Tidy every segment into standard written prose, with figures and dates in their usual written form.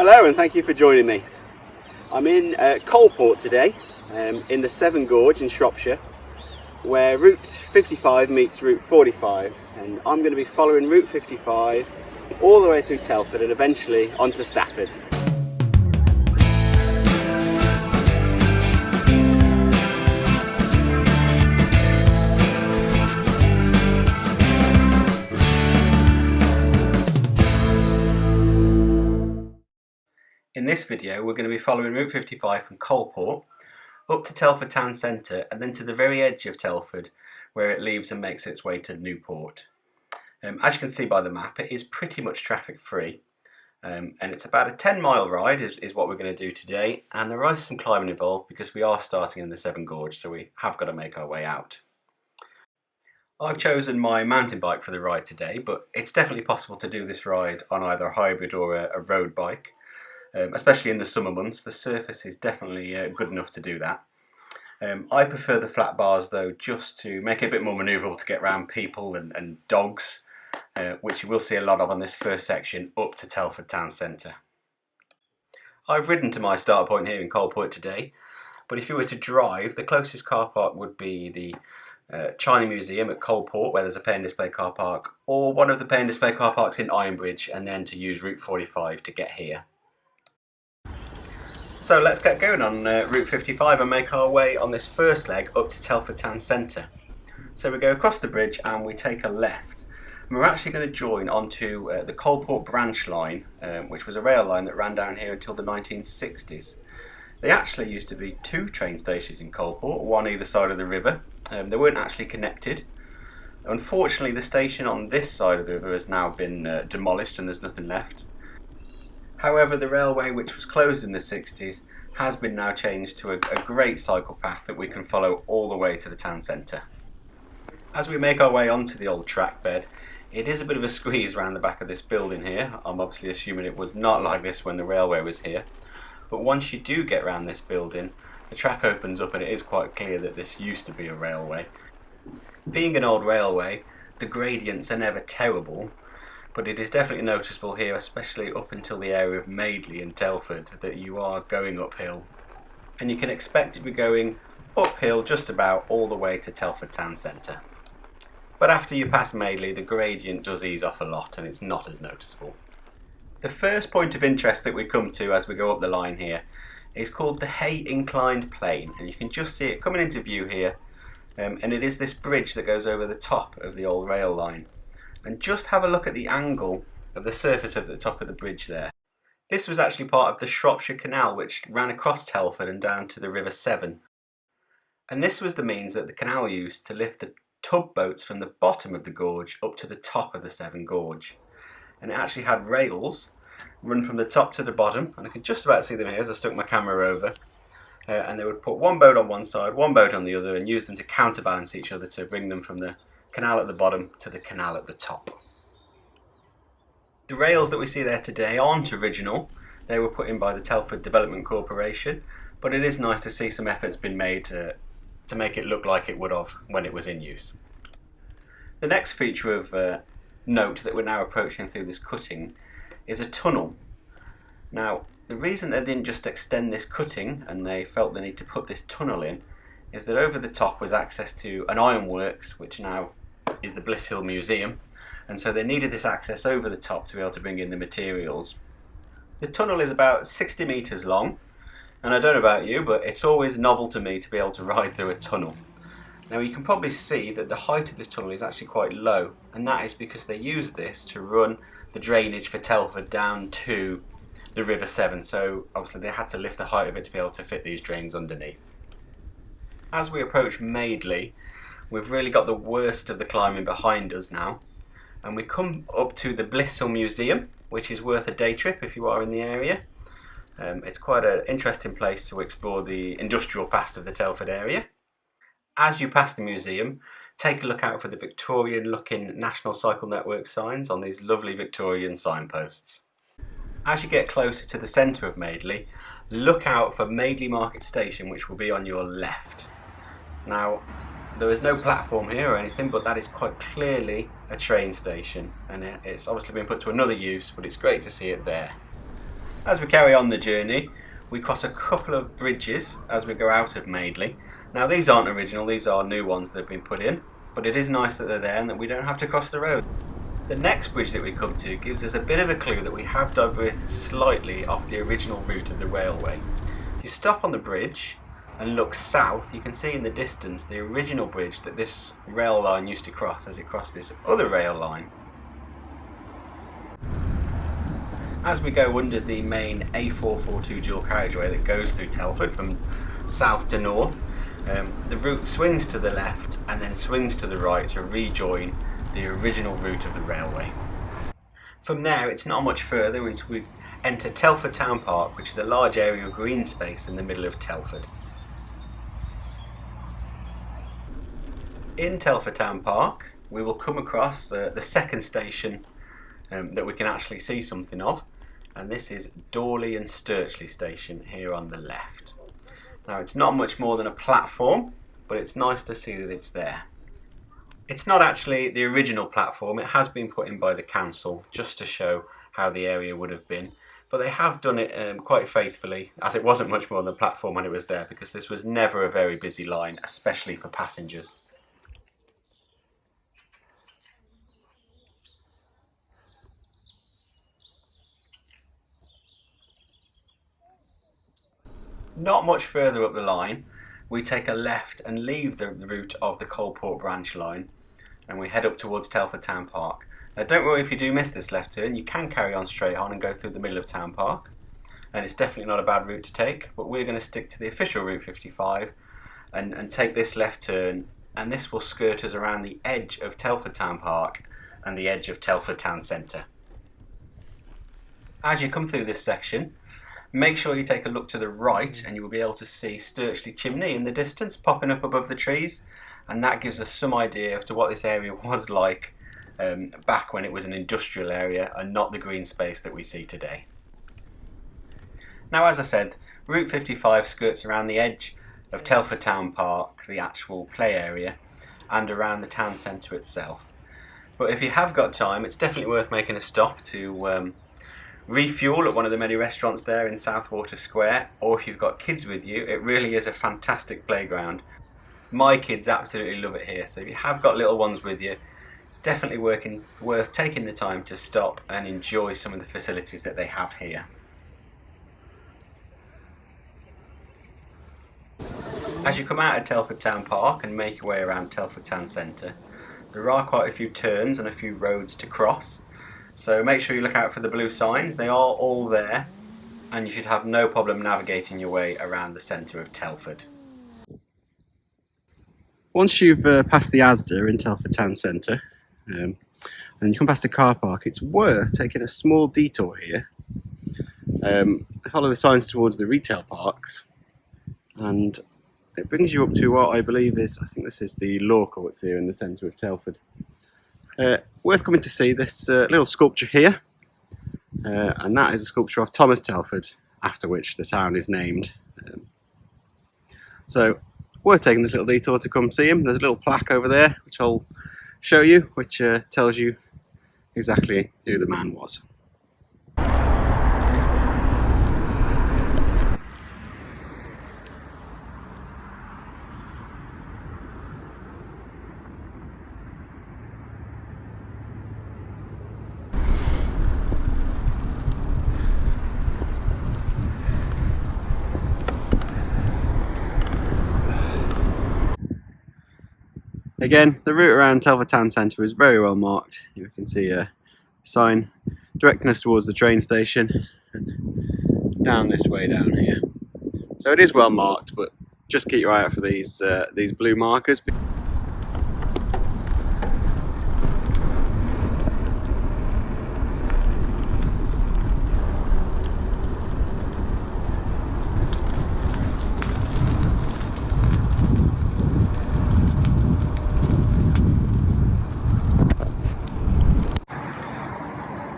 Hello and thank you for joining me. I'm in Coalport today, in the Severn Gorge in Shropshire, where Route 55 meets Route 45, and I'm going to be following Route 55 all the way through Telford and eventually onto Stafford. In this video we're going to be following Route 55 from Coalport up to Telford Town Centre and then to the very edge of Telford where it leaves and makes its way to Newport. As you can see by the map, it is pretty much traffic free, and it's about a 10-mile ride is what we're going to do today, and there is some climbing involved because we are starting in the Severn Gorge, so we have got to make our way out. I've chosen my mountain bike for the ride today, but it's definitely possible to do this ride on either a hybrid or a road bike. Especially in the summer months, the surface is definitely good enough to do that. I prefer the flat bars though, just to make it a bit more manoeuvrable to get around people and dogs, which you will see a lot of on this first section up to Telford Town Centre. I've ridden to my start point here in Coalport today, but if you were to drive, the closest car park would be the China Museum at Coalport, where there's a pay and display car park, or one of the pay and display car parks in Ironbridge, and then to use Route 45 to get here. So let's get going on Route 55 and make our way on this first leg up to Telford Town Centre. So we go across the bridge and we take a left. And we're actually going to join onto the Coalport branch line, which was a rail line that ran down here until the 1960s. There actually used to be two train stations in Coalport, one either side of the river. They weren't actually connected. Unfortunately, the station on this side of the river has now been demolished and there's nothing left. However, the railway, which was closed in the 60s, has been now changed to a great cycle path that we can follow all the way to the town centre. As we make our way onto the old track bed, it is a bit of a squeeze around the back of this building here. I'm obviously assuming it was not like this when the railway was here. But once you do get around this building, the track opens up and it is quite clear that this used to be a railway. Being an old railway, the gradients are never terrible, but it is definitely noticeable here, especially up until the area of Madeley and Telford, that you are going uphill. And you can expect to be going uphill just about all the way to Telford Town Centre. But after you pass Madeley, the gradient does ease off a lot and it's not as noticeable. The first point of interest that we come to as we go up the line here is called the Hay Inclined Plane, and you can just see it coming into view here, and it is this bridge that goes over the top of the old rail line. And just have a look at the angle of the surface of the top of the bridge there. This was actually part of the Shropshire canal, which ran across Telford and down to the River Severn. And this was the means that the canal used to lift the tub boats from the bottom of the gorge up to the top of the Severn Gorge. And it actually had rails run from the top to the bottom, and I can just about see them here as I stuck my camera over. And they would put one boat on one side, one boat on the other, and use them to counterbalance each other to bring them from the canal at the bottom to the canal at the top. The rails that we see there today aren't original. They were put in by the Telford Development Corporation, but it is nice to see some efforts been made to make it look like it would have when it was in use. The next feature of note that we're now approaching through this cutting is a tunnel. Now, the reason they didn't just extend this cutting and they felt the need to put this tunnel in is that over the top was access to an ironworks, which now is the Bliss Hill Museum, and so they needed this access over the top to be able to bring in the materials. The tunnel is about 60 metres long, and I don't know about you, but it's always novel to me to be able to ride through a tunnel. Now you can probably see that the height of this tunnel is actually quite low, and that is because they use this to run the drainage for Telford down to the River Severn, so obviously they had to lift the height of it to be able to fit these drains underneath. As we approach Madeley, we've really got the worst of the climbing behind us now, and we come up to the Bliss Hill Museum, which is worth a day trip if you are in the area. It's quite an interesting place to explore the industrial past of the Telford area. As you pass the museum, take a look out for the Victorian looking National Cycle Network signs on these lovely Victorian signposts. As you get closer to the centre of Madeley, look out for Madeley Market Station, which will be on your left. Now, there is no platform here or anything, but that is quite clearly a train station, and it's obviously been put to another use, but it's great to see it there. As we carry on the journey, we cross a couple of bridges as we go out of Madeley. Now these aren't original, these are new ones that have been put in, but it is nice that they're there and that we don't have to cross the road. The next bridge that we come to gives us a bit of a clue that we have diverted slightly off the original route of the railway. If you stop on the bridge and look south, you can see in the distance the original bridge that this rail line used to cross as it crossed this other rail line. As we go under the main A442 dual carriageway that goes through Telford from south to north, the route swings to the left and then swings to the right to rejoin the original route of the railway. From there it's not much further until we enter Telford Town Park, which is a large area of green space in the middle of Telford. In Telford Town Park we will come across the second station that we can actually see something of, and this is Dawley and Sturchley station here on the left. Now it's not much more than a platform, but it's nice to see that it's there. It's not actually the original platform, it has been put in by the council just to show how the area would have been, but they have done it quite faithfully, as it wasn't much more than a platform when it was there, because this was never a very busy line, especially for passengers. Not much further up the line, we take a left and leave the route of the Coalport branch line, and we head up towards Telford Town Park. Now don't worry if you do miss this left turn, you can carry on straight on and go through the middle of Town Park, and it's definitely not a bad route to take, but we're going to stick to the official Route 55 and take this left turn, and this will skirt us around the edge of Telford Town Park and the edge of Telford Town Centre. As you come through this section, make sure you take a look to the right and you will be able to see Sturchley Chimney in the distance popping up above the trees, and that gives us some idea of what this area was like back when it was an industrial area and not the green space that we see today. Now as I said, Route 55 skirts around the edge of Telford Town Park, the actual play area, and around the town centre itself. But if you have got time, it's definitely worth making a stop to refuel at one of the many restaurants there in Southwater Square, or if you've got kids with you, it really is a fantastic playground. My kids absolutely love it here, so if you have got little ones with you, definitely worth taking the time to stop and enjoy some of the facilities that they have here. As you come out of Telford Town Park and make your way around Telford Town Centre, there are quite a few turns and a few roads to cross. So make sure you look out for the blue signs, they are all there, and you should have no problem navigating your way around the centre of Telford. Once you've passed the Asda in Telford Town Centre, and you come past the car park, it's worth taking a small detour here. Follow the signs towards the retail parks, and it brings you up to what I believe is, I think this is the law courts here in the centre of Telford. Worth coming to see this little sculpture here, and that is a sculpture of Thomas Telford, after which the town is named. So worth taking this little detour to come see him. There's a little plaque over there which I'll show you, which tells you exactly who the man was. Again, the route around Telford Town Centre is very well marked. You can see a sign directing us towards the train station and down this way down here. So it is well marked, but just keep your eye out for these blue markers.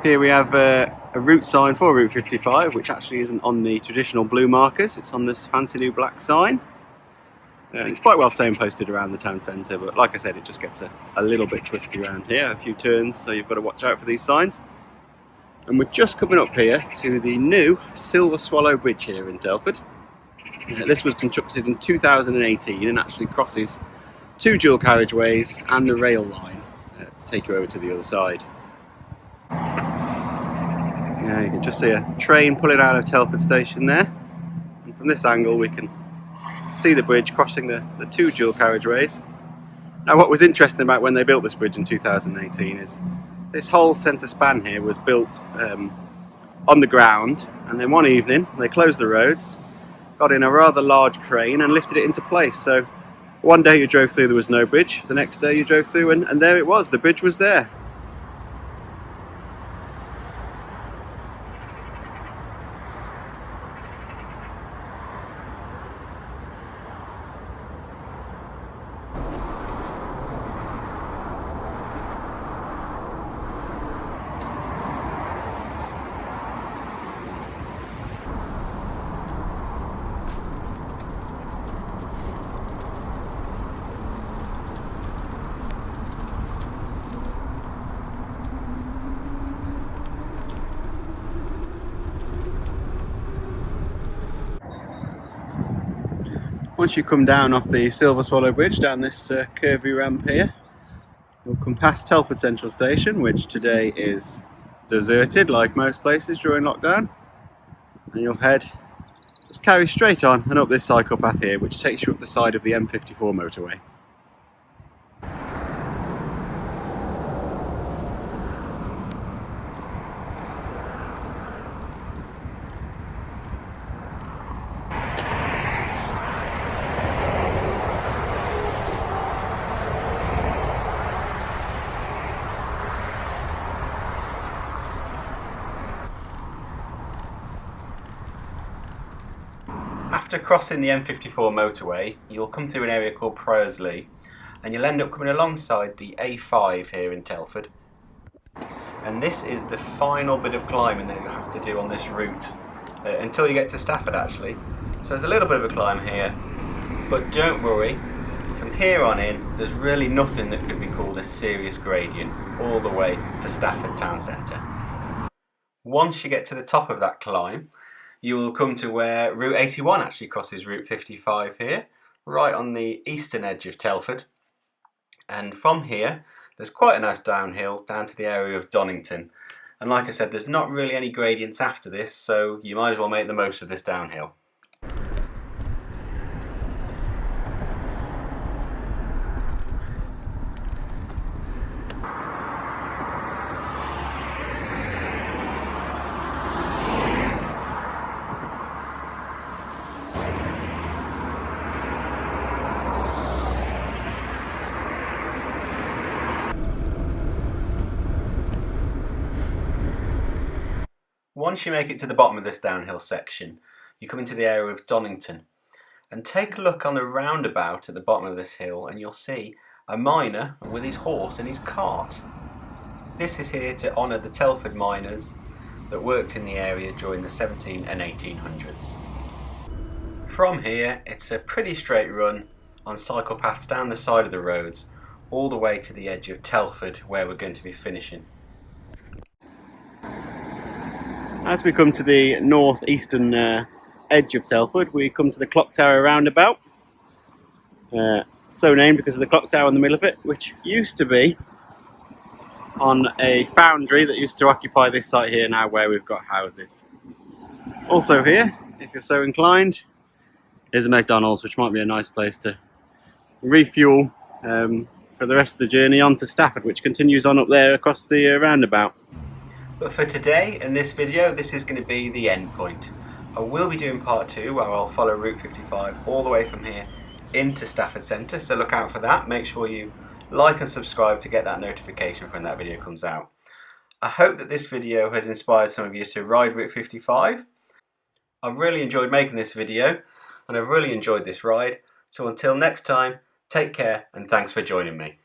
Here we have a route sign for Route 55, which actually isn't on the traditional blue markers, it's on this fancy new black sign. It's quite well signposted around the town centre, but like I said, it just gets a little bit twisty around here, a few turns, so you've got to watch out for these signs. And we're just coming up here to the new Silver Swallow Bridge here in Telford. This was constructed in 2018 and actually crosses 2 dual carriageways and the rail line to take you over to the other side. Yeah, you can just see a train pulling out of Telford station there, and from this angle we can see the bridge crossing the 2 dual carriageways. Now, what was interesting about when they built this bridge in 2018 is this whole centre span here was built on the ground, and then one evening they closed the roads, got in a rather large crane and lifted it into place. So one day you drove through, there was no bridge. The next day you drove through and there it was, the bridge was there. Once you come down off the Silver Swallow Bridge, down this curvy ramp here, you'll come past Telford Central Station, which today is deserted like most places during lockdown, and you'll just carry straight on and up this cycle path here, which takes you up the side of the M54 motorway. After crossing the M54 motorway, you'll come through an area called Priorslee, and you'll end up coming alongside the A5 here in Telford. And this is the final bit of climbing that you'll have to do on this route until you get to Stafford, actually. So there's a little bit of a climb here, but don't worry, from here on in there's really nothing that could be called a serious gradient all the way to Stafford town centre. Once you get to the top of that climb, you will come to where Route 81 actually crosses Route 55 here, right on the eastern edge of Telford. And from here, there's quite a nice downhill down to the area of Donnington. And like I said, there's not really any gradients after this, so you might as well make the most of this downhill. Once you make it to the bottom of this downhill section, you come into the area of Donnington, and take a look on the roundabout at the bottom of this hill and you'll see a miner with his horse and his cart. This is here to honour the Telford miners that worked in the area during the 17 and 1800s. From here it's a pretty straight run on cycle paths down the side of the roads all the way to the edge of Telford where we're going to be finishing. As we come to the northeastern edge of Telford, we come to the Clocktower roundabout, so named because of the clock tower in the middle of it, which used to be on a foundry that used to occupy this site here now where we've got houses. Also here, if you're so inclined, is a McDonald's, which might be a nice place to refuel for the rest of the journey on to Stafford, which continues on up there across the roundabout. But for today, in this video, this is going to be the end point. I will be doing part 2 where I'll follow Route 55 all the way from here into Stafford Centre, so look out for that. Make sure you like and subscribe to get that notification when that video comes out. I hope that this video has inspired some of you to ride Route 55. I've really enjoyed making this video and I've really enjoyed this ride, so until next time, take care and thanks for joining me.